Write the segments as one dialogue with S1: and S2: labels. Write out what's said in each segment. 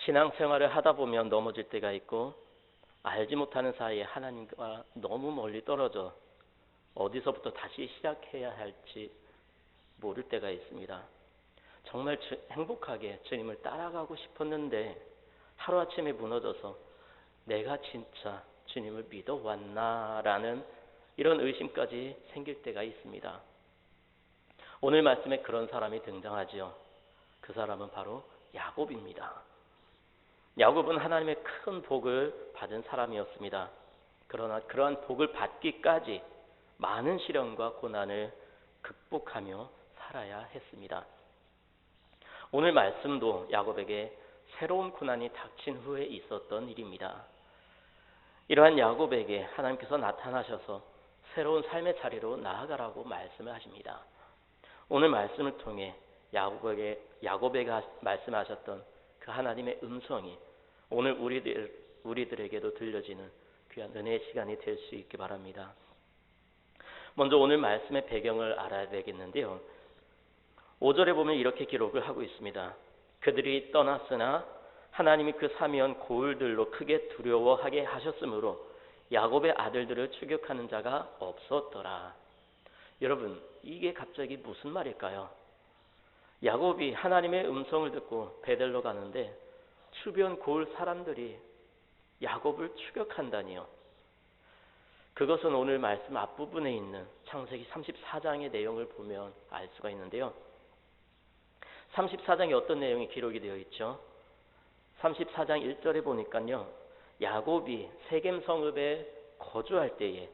S1: 신앙생활을 하다 보면 넘어질 때가 있고 알지 못하는 사이에 하나님과 너무 멀리 떨어져 어디서부터 다시 시작해야 할지 모를 때가 있습니다. 정말 행복하게 주님을 따라가고 싶었는데 하루아침에 무너져서 내가 진짜 주님을 믿어왔나라는 이런 의심까지 생길 때가 있습니다. 오늘 말씀에 그런 사람이 등장하지요. 그 사람은 바로 야곱입니다. 야곱은 하나님의 큰 복을 받은 사람이었습니다. 그러나 그러한 복을 받기까지 많은 시련과 고난을 극복하며 살아야 했습니다. 오늘 말씀도 야곱에게 새로운 고난이 닥친 후에 있었던 일입니다. 이러한 야곱에게 하나님께서 나타나셔서 새로운 삶의 자리로 나아가라고 말씀을 하십니다. 오늘 말씀을 통해 야곱에게 말씀하셨던 그 하나님의 음성이 오늘 우리들에게도 들려지는 귀한 은혜의 시간이 될 수 있기 바랍니다. 먼저 오늘 말씀의 배경을 알아야 되겠는데요. 5절에 보면 이렇게 기록을 하고 있습니다. 그들이 떠났으나 하나님이 그 사미원 고을들로 크게 두려워하게 하셨으므로 야곱의 아들들을 추격하는 자가 없었더라. 여러분, 이게 갑자기 무슨 말일까요? 야곱이 하나님의 음성을 듣고 베델로 가는데 주변 고을 사람들이 야곱을 추격한다니요. 그것은 오늘 말씀 앞부분에 있는 창세기 34장의 내용을 보면 알 수가 있는데요. 34장에 어떤 내용이 기록이 되어 있죠? 34장 1절에 보니까요. 야곱이 세겜 성읍에 거주할 때에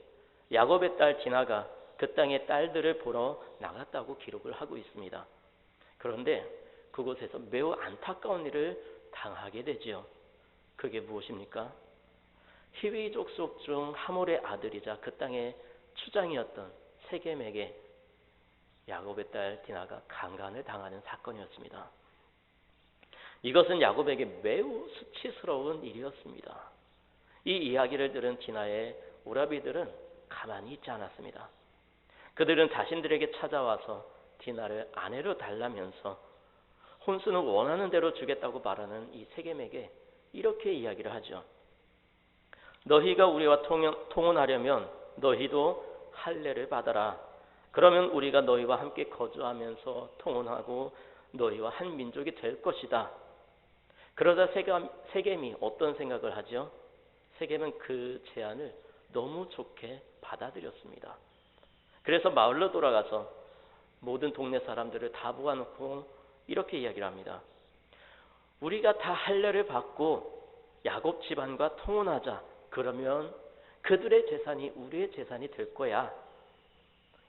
S1: 야곱의 딸 디나가 그 땅의 딸들을 보러 나갔다고 기록을 하고 있습니다. 그런데 그곳에서 매우 안타까운 일을 당하게 되지요. 그게 무엇입니까? 히위 족속 중 하몰의 아들이자 그 땅의 추장이었던 세겜에게 야곱의 딸 디나가 강간을 당하는 사건이었습니다. 이것은 야곱에게 매우 수치스러운 일이었습니다. 이 이야기를 들은 디나의 오라비들은 가만히 있지 않았습니다. 그들은 자신들에게 찾아와서 디나를 아내로 달라면서 혼수는 원하는 대로 주겠다고 말하는 이 세겜에게 이렇게 이야기를 하죠. 너희가 우리와 통혼하려면 너희도 할례를 받아라. 그러면 우리가 너희와 함께 거주하면서 통혼하고 너희와 한 민족이 될 것이다. 그러자 세겜이 어떤 생각을 하죠? 세겜은 그 제안을 너무 좋게 받아들였습니다. 그래서 마을로 돌아가서 모든 동네 사람들을 다 모아놓고 이렇게 이야기를 합니다. 우리가 다 할례를 받고 야곱 집안과 통혼하자. 그러면 그들의 재산이 우리의 재산이 될 거야.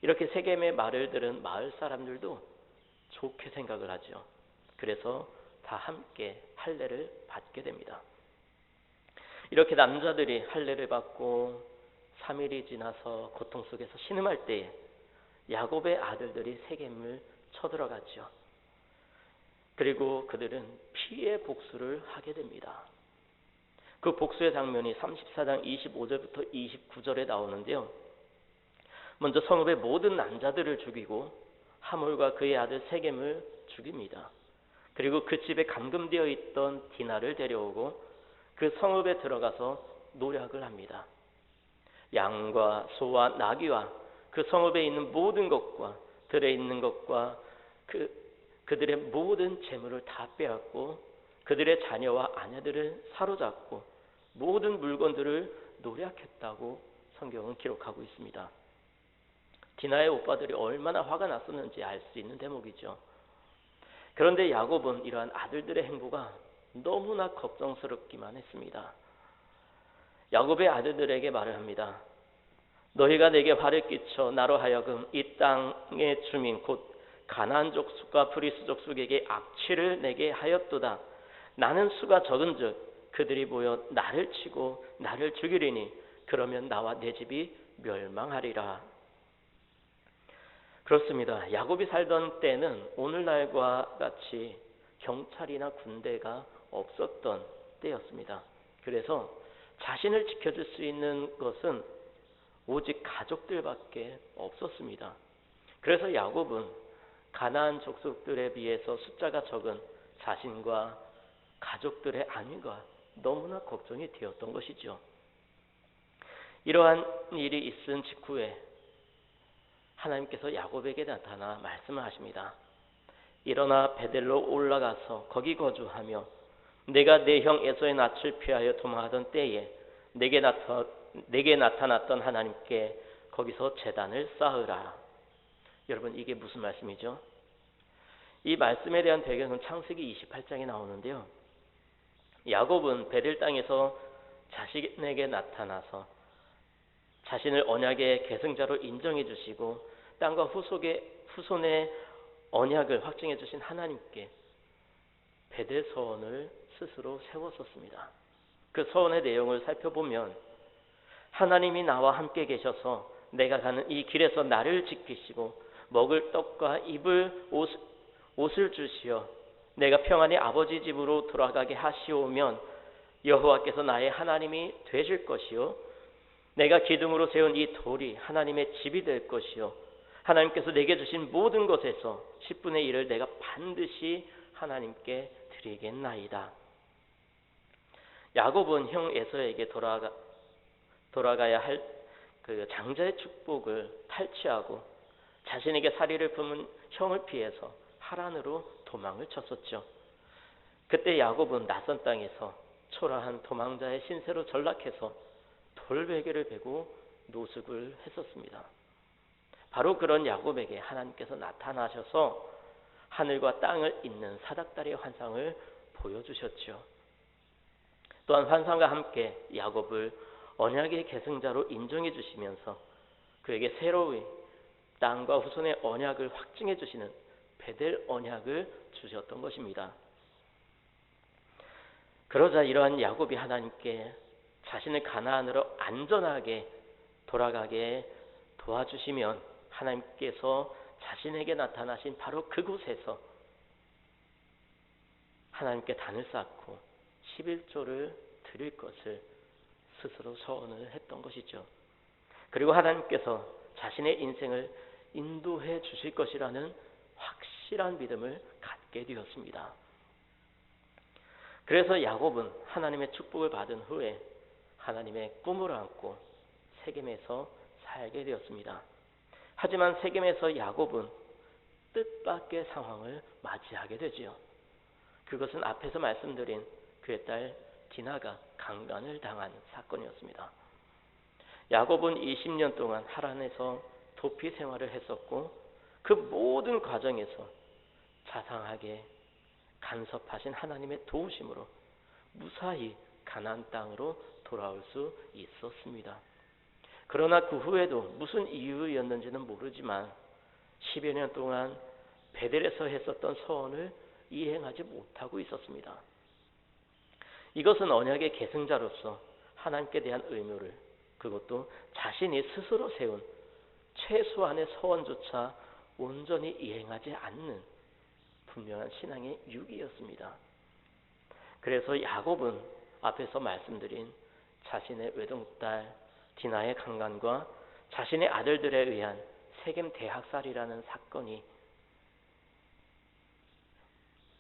S1: 이렇게 세겜의 말을 들은 마을 사람들도 좋게 생각을 하죠. 그래서 다 함께 할례를 받게 됩니다. 이렇게 남자들이 할례를 받고 3일이 지나서 고통 속에서 신음할 때에 야곱의 아들들이 세겜을 쳐들어갔죠. 그리고 그들은 피의 복수를 하게 됩니다. 그 복수의 장면이 34장 25절부터 29절에 나오는데요. 먼저 성읍의 모든 남자들을 죽이고 하몰과 그의 아들 세겜을 죽입니다. 그리고 그 집에 감금되어 있던 디나를 데려오고 그 성읍에 들어가서 노략을 합니다. 양과 소와 나귀와 그 성읍에 있는 모든 것과 들에 있는 것과 그들의 모든 재물을 다 빼앗고 그들의 자녀와 아내들을 사로잡고 모든 물건들을 노략했다고 성경은 기록하고 있습니다. 디나의 오빠들이 얼마나 화가 났었는지 알 수 있는 대목이죠. 그런데 야곱은 이러한 아들들의 행보가 너무나 걱정스럽기만 했습니다. 야곱의 아들들에게 말을 합니다. 너희가 내게 화를 끼쳐 나로 하여금 이 땅의 주민 곧 가나안 족속과 브리스 족속에게 악취를 내게 하였도다. 나는 수가 적은즉 그들이 모여 나를 치고 나를 죽이리니 그러면 나와 내 집이 멸망하리라. 그렇습니다. 야곱이 살던 때는 오늘날과 같이 경찰이나 군대가 없었던 때였습니다. 그래서 자신을 지켜줄 수 있는 것은 오직 가족들밖에 없었습니다. 그래서 야곱은 가나안 족속들에 비해서 숫자가 적은 자신과 가족들의 안위가 너무나 걱정이 되었던 것이죠. 이러한 일이 있은 직후에 하나님께서 야곱에게 나타나 말씀을 하십니다. 일어나 베델로 올라가서 거기 거주하며 내가 내 형 에서의 낯을 피하여 도망하던 때에 내게 나타났던 하나님께 거기서 제단을 쌓으라. 여러분, 이게 무슨 말씀이죠? 이 말씀에 대한 배경은 창세기 28장에 나오는데요. 야곱은 베델 땅에서 자신에게 나타나서 자신을 언약의 계승자로 인정해 주시고 땅과 후손의 언약을 확증해 주신 하나님께 베델 서원을 스스로 세웠었습니다. 그 서원의 내용을 살펴보면 하나님이 나와 함께 계셔서 내가 가는 이 길에서 나를 지키시고 먹을 떡과 입을 옷을 주시어 내가 평안히 아버지 집으로 돌아가게 하시오면 여호와께서 나의 하나님이 되실 것이요 내가 기둥으로 세운 이 돌이 하나님의 집이 될 것이요 하나님께서 내게 주신 모든 것에서 10분의 1을 내가 반드시 하나님께 드리겠나이다. 야곱은 형 에서에게 돌아가야 할 그 장자의 축복을 탈취하고 자신에게 살이를 품은 형을 피해서 하란으로 도망을 쳤었죠. 그때 야곱은 낯선 땅에서 초라한 도망자의 신세로 전락해서 돌베개를 베고 노숙을 했었습니다. 바로 그런 야곱에게 하나님께서 나타나셔서 하늘과 땅을 잇는 사닥다리의 환상을 보여주셨죠. 또한 환상과 함께 야곱을 언약의 계승자로 인정해 주시면서 그에게 새로이 땅과 후손의 언약을 확증해 주시는 베델 언약을 주셨던 것입니다. 그러자 이러한 야곱이 하나님께 자신을 가나안으로 안전하게 돌아가게 도와주시면 하나님께서 자신에게 나타나신 바로 그곳에서 하나님께 단을 쌓고 11조를 드릴 것을 스스로 서원을 했던 것이죠. 그리고 하나님께서 자신의 인생을 인도해 주실 것이라는 확실한 믿음을 갖게 되었습니다. 그래서 야곱은 하나님의 축복을 받은 후에 하나님의 꿈을 안고 세겜에서 살게 되었습니다. 하지만 세겜에서 야곱은 뜻밖의 상황을 맞이하게 되지요. 그것은 앞에서 말씀드린 그의 딸 디나가 강간을 당한 사건이었습니다. 야곱은 20년 동안 하란에서 도피 생활을 했었고 그 모든 과정에서 자상하게 간섭하신 하나님의 도우심으로 무사히 가나안 땅으로 돌아올 수 있었습니다. 그러나 그 후에도 무슨 이유였는지는 모르지만 10여 년 동안 베델에서 했었던 서원을 이행하지 못하고 있었습니다. 이것은 언약의 계승자로서 하나님께 대한 의무를, 그것도 자신이 스스로 세운 최소한의 서원조차 온전히 이행하지 않는 분명한 신앙의 유기였습니다. 그래서 야곱은 앞에서 말씀드린 자신의 외동딸 디나의 강간과 자신의 아들들에 의한 세겜 대학살이라는 사건이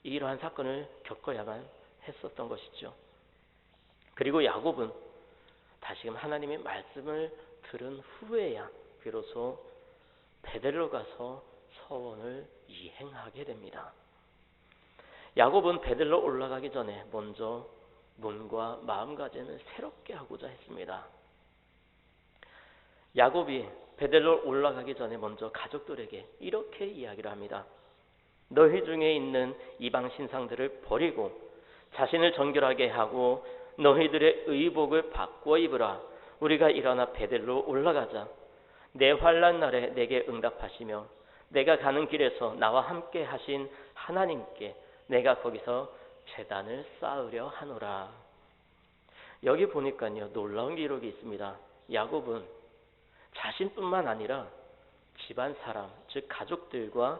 S1: 이러한 사건을 겪어야만 했었던 것이죠. 그리고 야곱은 다시금 하나님의 말씀을 들은 후에야 비로소 베델로 가서 서원을 이행하게 됩니다. 야곱은 베델로 올라가기 전에 먼저 몸과 마음가짐을 새롭게 하고자 했습니다. 야곱이 베델로 올라가기 전에 먼저 가족들에게 이렇게 이야기를 합니다. 너희 중에 있는 이방 신상들을 버리고 자신을 정결하게 하고 너희들의 의복을 바꾸어 입으라. 우리가 일어나 베델로 올라가자. 내 환난 날에 내게 응답하시며 내가 가는 길에서 나와 함께 하신 하나님께 내가 거기서 제단을 쌓으려 하노라. 여기 보니까요, 놀라운 기록이 있습니다. 야곱은 자신뿐만 아니라 집안 사람, 즉 가족들과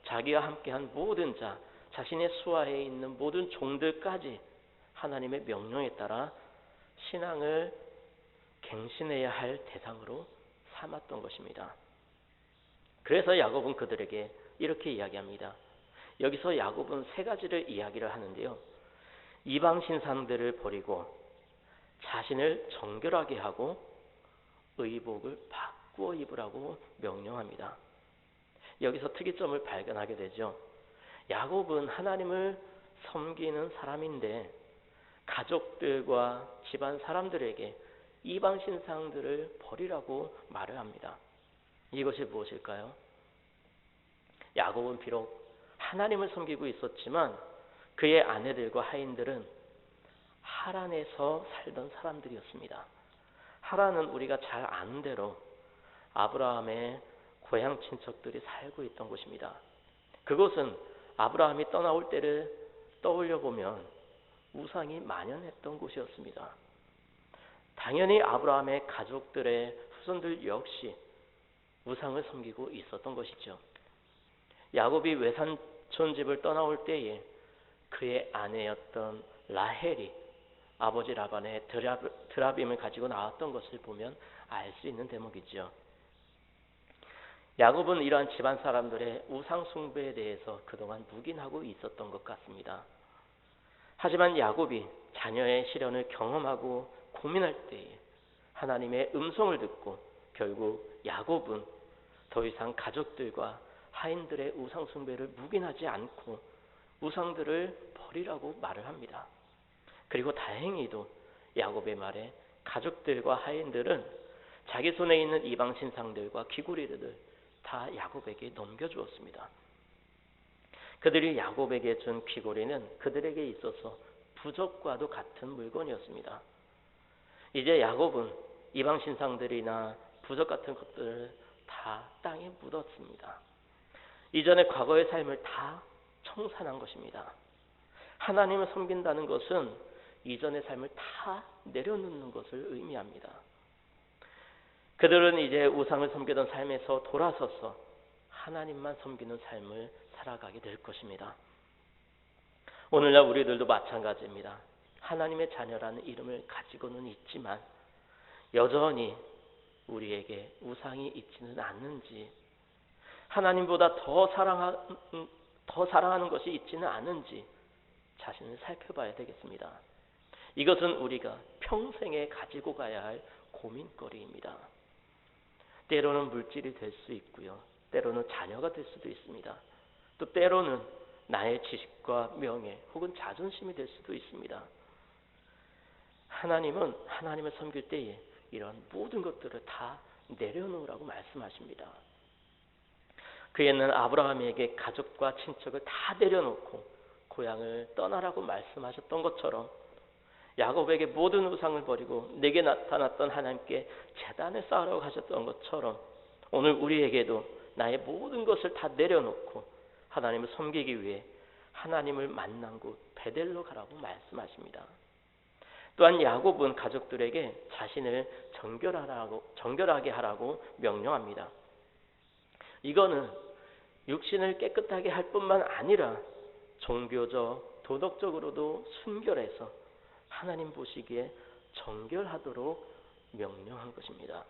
S1: 자기와 함께한 모든 자, 자신의 수하에 있는 모든 종들까지 하나님의 명령에 따라 신앙을 갱신해야 할 대상으로 삼았던 것입니다. 그래서 야곱은 그들에게 이렇게 이야기합니다. 여기서 야곱은 세 가지를 이야기를 하는데요. 이방 신상들을 버리고 자신을 정결하게 하고 의복을 바꾸어 입으라고 명령합니다. 여기서 특이점을 발견하게 되죠. 야곱은 하나님을 섬기는 사람인데 가족들과 집안 사람들에게 이방 신상들을 버리라고 말을 합니다. 이것이 무엇일까요? 야곱은 비록 하나님을 섬기고 있었지만 그의 아내들과 하인들은 하란에서 살던 사람들이었습니다. 하란은 우리가 잘 아는 대로 아브라함의 고향 친척들이 살고 있던 곳입니다. 그곳은 아브라함이 떠나올 때를 떠올려 보면 우상이 만연했던 곳이었습니다. 당연히 아브라함의 가족들의 후손들 역시 우상을 섬기고 있었던 것이죠. 야곱이 외삼촌 집을 떠나올 때에 그의 아내였던 라헬이 아버지 라반의 드라빔을 가지고 나왔던 것을 보면 알 수 있는 대목이죠. 야곱은 이러한 집안 사람들의 우상 숭배에 대해서 그동안 묵인하고 있었던 것 같습니다. 하지만 야곱이 자녀의 시련을 경험하고 고민할 때에 하나님의 음성을 듣고 결국 야곱은 더 이상 가족들과 하인들의 우상 숭배를 묵인하지 않고 우상들을 버리라고 말을 합니다. 그리고 다행히도 야곱의 말에 가족들과 하인들은 자기 손에 있는 이방 신상들과 귀고리들을 다 야곱에게 넘겨주었습니다. 그들이 야곱에게 준 귀고리는 그들에게 있어서 부적과도 같은 물건이었습니다. 이제 야곱은 이방 신상들이나 부적 같은 것들을 다 땅에 묻었습니다. 이전의 과거의 삶을 다 청산한 것입니다. 하나님을 섬긴다는 것은 이전의 삶을 다 내려놓는 것을 의미합니다. 그들은 이제 우상을 섬기던 삶에서 돌아서서 하나님만 섬기는 삶을 살아가게 될 것입니다. 오늘날 우리들도 마찬가지입니다. 하나님의 자녀라는 이름을 가지고는 있지만 여전히 우리에게 우상이 있지는 않는지, 하나님보다 더 사랑하는 것이 있지는 않은지 자신을 살펴봐야 되겠습니다. 이것은 우리가 평생에 가지고 가야 할 고민거리입니다. 때로는 물질이 될 수 있고요. 때로는 자녀가 될 수도 있습니다. 또 때로는 나의 지식과 명예 혹은 자존심이 될 수도 있습니다. 하나님은 하나님을 섬길 때에 이런 모든 것들을 다 내려놓으라고 말씀하십니다. 그에는 아브라함에게 가족과 친척을 다 내려놓고 고향을 떠나라고 말씀하셨던 것처럼 야곱에게 모든 우상을 버리고 내게 나타났던 하나님께 제단을 쌓으라고 하셨던 것처럼 오늘 우리에게도 나의 모든 것을 다 내려놓고 하나님을 섬기기 위해 하나님을 만난 곳 베델로 가라고 말씀하십니다. 또한 야곱은 가족들에게 자신을 정결하게 하라고 명령합니다. 이거는 육신을 깨끗하게 할 뿐만 아니라 종교적, 도덕적으로도 순결해서 하나님 보시기에 정결하도록 명령한 것입니다.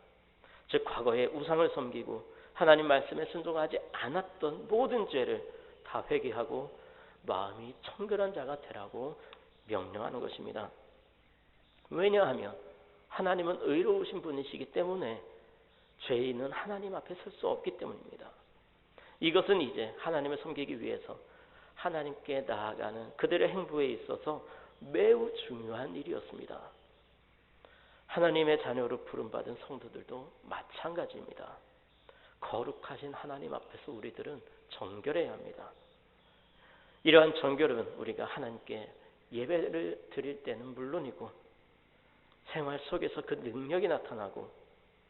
S1: 즉 과거에 우상을 섬기고 하나님 말씀에 순종하지 않았던 모든 죄를 다 회개하고 마음이 청결한 자가 되라고 명령하는 것입니다. 왜냐하면 하나님은 의로우신 분이시기 때문에 죄인은 하나님 앞에 설 수 없기 때문입니다. 이것은 이제 하나님을 섬기기 위해서 하나님께 나아가는 그들의 행보에 있어서 매우 중요한 일이었습니다. 하나님의 자녀로 부름받은 성도들도 마찬가지입니다. 거룩하신 하나님 앞에서 우리들은 정결해야 합니다. 이러한 정결은 우리가 하나님께 예배를 드릴 때는 물론이고 생활 속에서 그 능력이 나타나고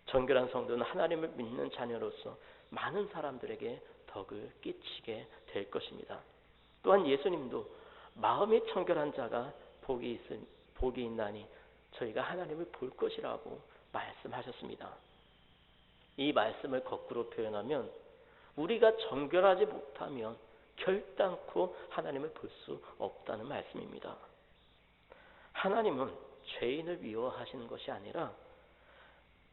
S1: 정결한 성도는 하나님을 믿는 자녀로서 많은 사람들에게 덕을 끼치게 될 것입니다. 또한 예수님도 마음이 청결한 자가 복이 있나니 저희가 하나님을 볼 것이라고 말씀하셨습니다. 이 말씀을 거꾸로 표현하면 우리가 정결하지 못하면 결단코 하나님을 볼 수 없다는 말씀입니다. 하나님은 죄인을 미워하시는 것이 아니라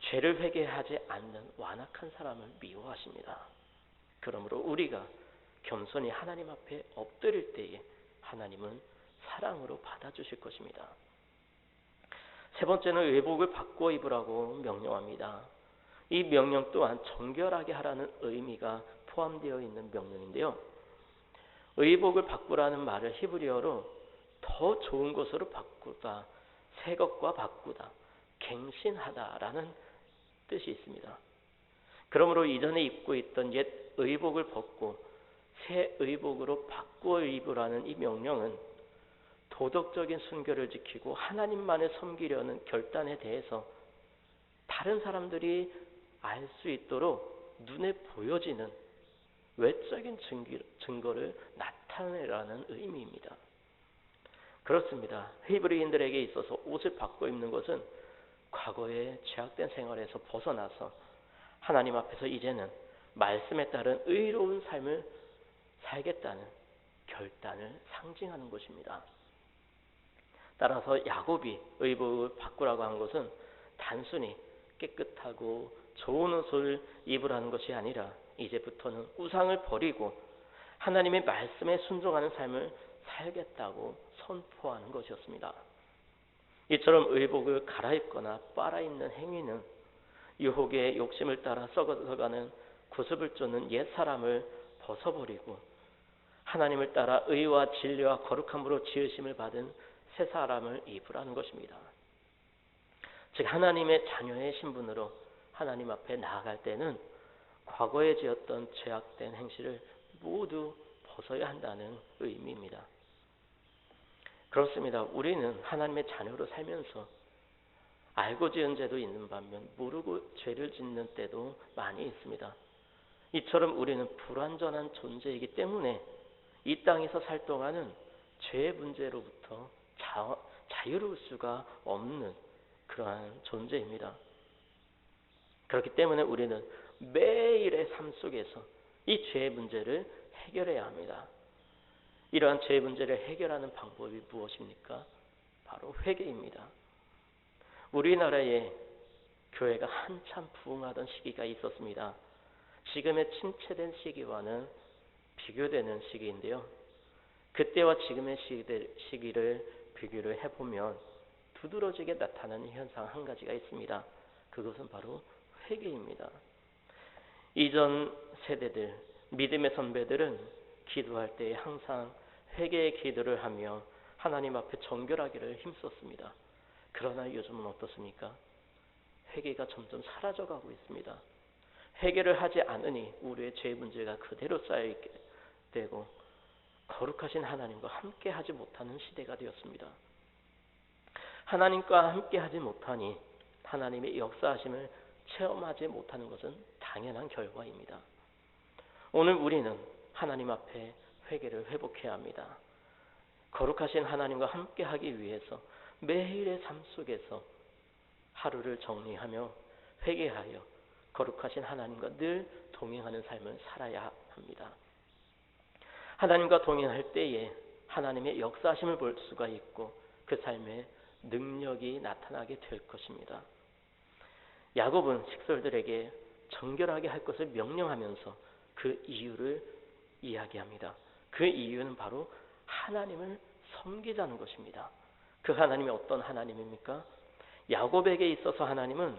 S1: 죄를 회개하지 않는 완악한 사람을 미워하십니다. 그러므로 우리가 겸손히 하나님 앞에 엎드릴 때에 하나님은 사랑으로 받아주실 것입니다. 세 번째는 의복을 바꿔 입으라고 명령합니다. 이 명령 또한 정결하게 하라는 의미가 포함되어 있는 명령인데요. 의복을 바꾸라는 말을 히브리어로 더 좋은 것으로 바꾸다, 새 것과 바꾸다, 갱신하다라는 뜻이 있습니다. 그러므로 이전에 입고 있던 옛 의복을 벗고 새 의복으로 바꾸어 입으라는 이 명령은 도덕적인 순결을 지키고 하나님만을 섬기려는 결단에 대해서 다른 사람들이 알 수 있도록 눈에 보여지는 외적인 증거를 나타내라는 의미입니다. 그렇습니다. 히브리인들에게 있어서 옷을 바꿔 입는 것은 과거의 죄악된 생활에서 벗어나서 하나님 앞에서 이제는 말씀에 따른 의로운 삶을 살겠다는 결단을 상징하는 것입니다. 따라서 야곱이 의복을 바꾸라고 한 것은 단순히 깨끗하고 좋은 옷을 입으라는 것이 아니라 이제부터는 우상을 버리고 하나님의 말씀에 순종하는 삶을 살겠다고 선포하는 것이었습니다. 이처럼 의복을 갈아입거나 빨아입는 행위는 유혹의 욕심을 따라 썩어가는 구습을 쫓는 옛사람을 벗어버리고 하나님을 따라 의와 진리와 거룩함으로 지으심을 받은 새 사람을 입으라는 것입니다. 즉 하나님의 자녀의 신분으로 하나님 앞에 나아갈 때는 과거에 지었던 죄악된 행실을 모두 벗어야 한다는 의미입니다. 그렇습니다. 우리는 하나님의 자녀로 살면서 알고 지은 죄도 있는 반면 모르고 죄를 짓는 때도 많이 있습니다. 이처럼 우리는 불완전한 존재이기 때문에 이 땅에서 살 동안은 죄의 문제로부터 자유로울 수가 없는 그러한 존재입니다. 그렇기 때문에 우리는 매일의 삶 속에서 이 죄의 문제를 해결해야 합니다. 이러한 죄의 문제를 해결하는 방법이 무엇입니까? 바로 회개입니다. 우리나라에 교회가 한참 부흥하던 시기가 있었습니다. 지금의 침체된 시기와는 비교되는 시기인데요. 그때와 지금의 시기를 비교를 해보면 두드러지게 나타나는 현상 한 가지가 있습니다. 그것은 바로 회개입니다. 이전 세대들, 믿음의 선배들은 기도할 때 항상 회개의 기도를 하며 하나님 앞에 정결하기를 힘썼습니다. 그러나 요즘은 어떻습니까? 회개가 점점 사라져가고 있습니다. 회개를 하지 않으니 우리의 죄 문제가 그대로 쌓여있게 되고 거룩하신 하나님과 함께 하지 못하는 시대가 되었습니다. 하나님과 함께 하지 못하니 하나님의 역사하심을 체험하지 못하는 것은 당연한 결과입니다. 오늘 우리는 하나님 앞에 회개를 회복해야 합니다. 거룩하신 하나님과 함께 하기 위해서 매일의 삶 속에서 하루를 정리하며 회개하여 거룩하신 하나님과 늘 동행하는 삶을 살아야 합니다. 하나님과 동행할 때에 하나님의 역사하심을 볼 수가 있고 그 삶에 능력이 나타나게 될 것입니다. 야곱은 식솔들에게 정결하게 할 것을 명령하면서 그 이유를 이야기합니다. 그 이유는 바로 하나님을 섬기자는 것입니다. 그 하나님이 어떤 하나님입니까? 야곱에게 있어서 하나님은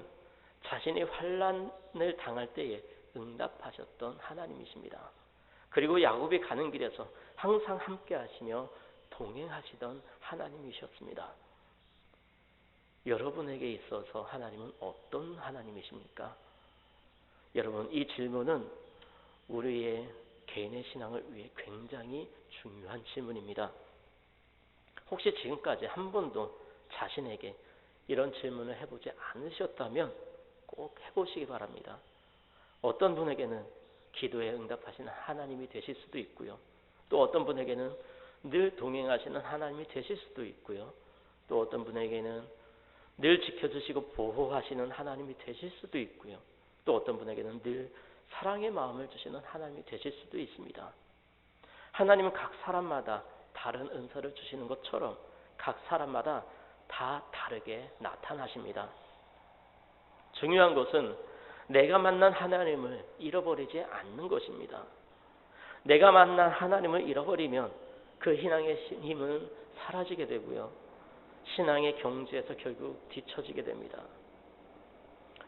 S1: 자신이 환난을 당할 때에 응답하셨던 하나님이십니다. 그리고 야곱이 가는 길에서 항상 함께 하시며 동행하시던 하나님이셨습니다. 여러분에게 있어서 하나님은 어떤 하나님이십니까? 여러분, 이 질문은 우리의 개인의 신앙을 위해 굉장히 중요한 질문입니다. 혹시 지금까지 한 번도 자신에게 이런 질문을 해보지 않으셨다면 꼭 해보시기 바랍니다. 어떤 분에게는 기도에 응답하시는 하나님이 되실 수도 있고요. 또 어떤 분에게는 늘 동행하시는 하나님이 되실 수도 있고요. 또 어떤 분에게는 늘 지켜주시고 보호하시는 하나님이 되실 수도 있고요. 또 어떤 분에게는 늘 사랑의 마음을 주시는 하나님이 되실 수도 있습니다. 하나님은 각 사람마다 다른 은사를 주시는 것처럼 각 사람마다 다 다르게 나타나십니다. 중요한 것은 내가 만난 하나님을 잃어버리지 않는 것입니다. 내가 만난 하나님을 잃어버리면 그 신앙의 힘은 사라지게 되고요. 신앙의 경지에서 결국 뒤처지게 됩니다.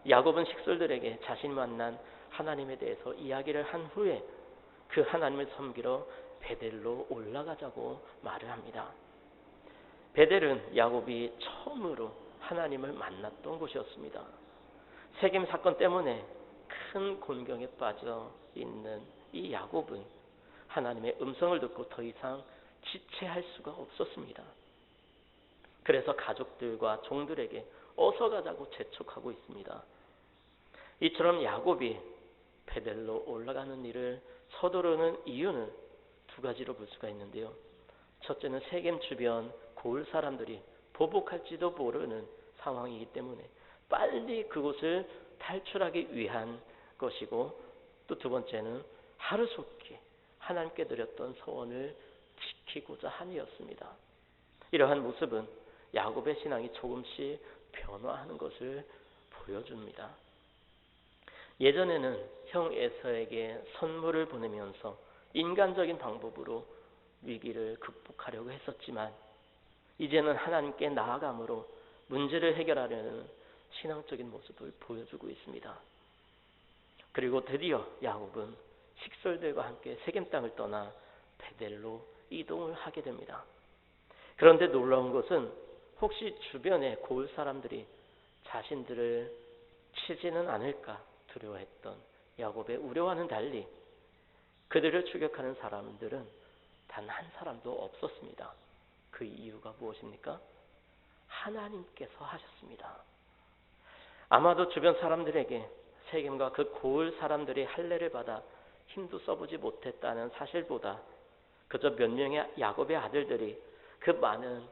S1: 야곱은 식솔들에게 자신이 만난 하나님에 대해서 이야기를 한 후에 그 하나님을 섬기러 베델로 올라가자고 말을 합니다. 베델은 야곱이 처음으로 하나님을 만났던 곳이었습니다. 세겜 사건 때문에 큰 곤경에 빠져 있는 이 야곱은 하나님의 음성을 듣고 더 이상 지체할 수가 없었습니다. 그래서 가족들과 종들에게 어서 가자고 재촉하고 있습니다. 이처럼 야곱이 베델로 올라가는 일을 서두르는 이유는 두 가지로 볼 수가 있는데요. 첫째는 세겜 주변 고을 사람들이 보복할지도 모르는 상황이기 때문에 빨리 그곳을 탈출하기 위한 것이고, 또 두 번째는 하루속히 하나님께 드렸던 소원을 지키고자 함이었습니다. 이러한 모습은 야곱의 신앙이 조금씩 변화하는 것을 보여줍니다. 예전에는 형 에서에게 선물을 보내면서 인간적인 방법으로 위기를 극복하려고 했었지만, 이제는 하나님께 나아감으로 문제를 해결하려는 신앙적인 모습을 보여주고 있습니다. 그리고 드디어 야곱은 식솔들과 함께 세겜 땅을 떠나 베델로 이동을 하게 됩니다. 그런데 놀라운 것은 혹시 주변의 고을 사람들이 자신들을 치지는 않을까 두려워했던 야곱의 우려와는 달리 그들을 추격하는 사람들은 단 한 사람도 없었습니다. 그 이유가 무엇입니까? 하나님께서 하셨습니다. 아마도 주변 사람들에게 세겜과 그 고을 사람들이 할례를 받아 힘도 써보지 못했다는 사실보다 그저 몇 명의 야곱의 아들들이 그 많은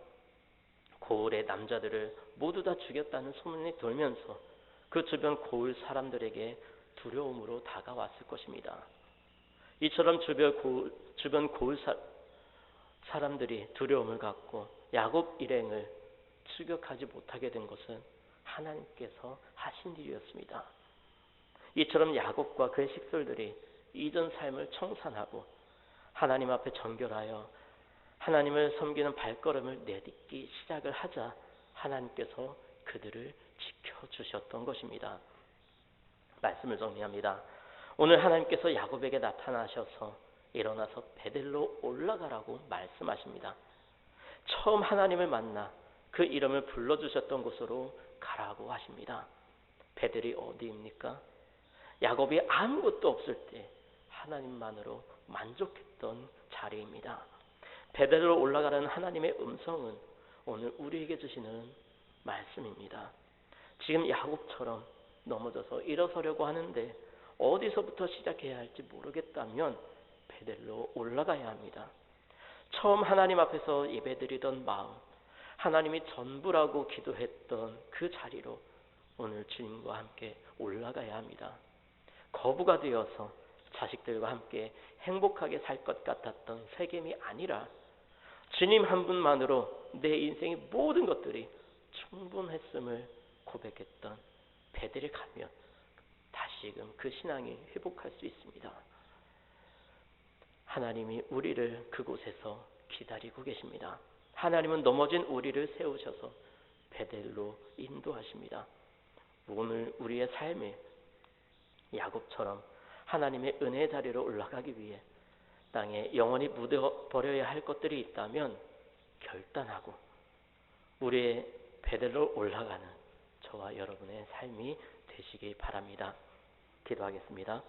S1: 고을의 남자들을 모두 다 죽였다는 소문이 돌면서 그 주변 고을 사람들에게 두려움으로 다가왔을 것입니다. 이처럼 주변 고을 사람들이 두려움을 갖고 야곱 일행을 추격하지 못하게 된 것은 하나님께서 하신 일이었습니다. 이처럼 야곱과 그의 식솔들이 이전 삶을 청산하고 하나님 앞에 정결하여 하나님을 섬기는 발걸음을 내딛기 시작을 하자 하나님께서 그들을 지켜주셨던 것입니다. 말씀을 정리합니다. 오늘 하나님께서 야곱에게 나타나셔서 일어나서 베델로 올라가라고 말씀하십니다. 처음 하나님을 만나 그 이름을 불러주셨던 곳으로 가라고 하십니다. 베델이 어디입니까? 야곱이 아무것도 없을 때 하나님만으로 만족했던 자리입니다. 베델로 올라가라는 하나님의 음성은 오늘 우리에게 주시는 말씀입니다. 지금 야곱처럼 넘어져서 일어서려고 하는데 어디서부터 시작해야 할지 모르겠다면 베델로 올라가야 합니다. 처음 하나님 앞에서 예배드리던 마음, 하나님이 전부라고 기도했던 그 자리로 오늘 주님과 함께 올라가야 합니다. 거부가 되어서 자식들과 함께 행복하게 살 것 같았던 세겜이 아니라 주님 한 분만으로 내 인생의 모든 것들이 충분했음을 고백했던 베델에 가면 다시금 그 신앙이 회복할 수 있습니다. 하나님이 우리를 그곳에서 기다리고 계십니다. 하나님은 넘어진 우리를 세우셔서 베델로 인도하십니다. 오늘 우리의 삶에 야곱처럼 하나님의 은혜의 자리로 올라가기 위해 땅에 영원히 묻어버려야 할 것들이 있다면 결단하고 우리의 베델로 올라가는 저와 여러분의 삶이 되시기 바랍니다. 기도하겠습니다.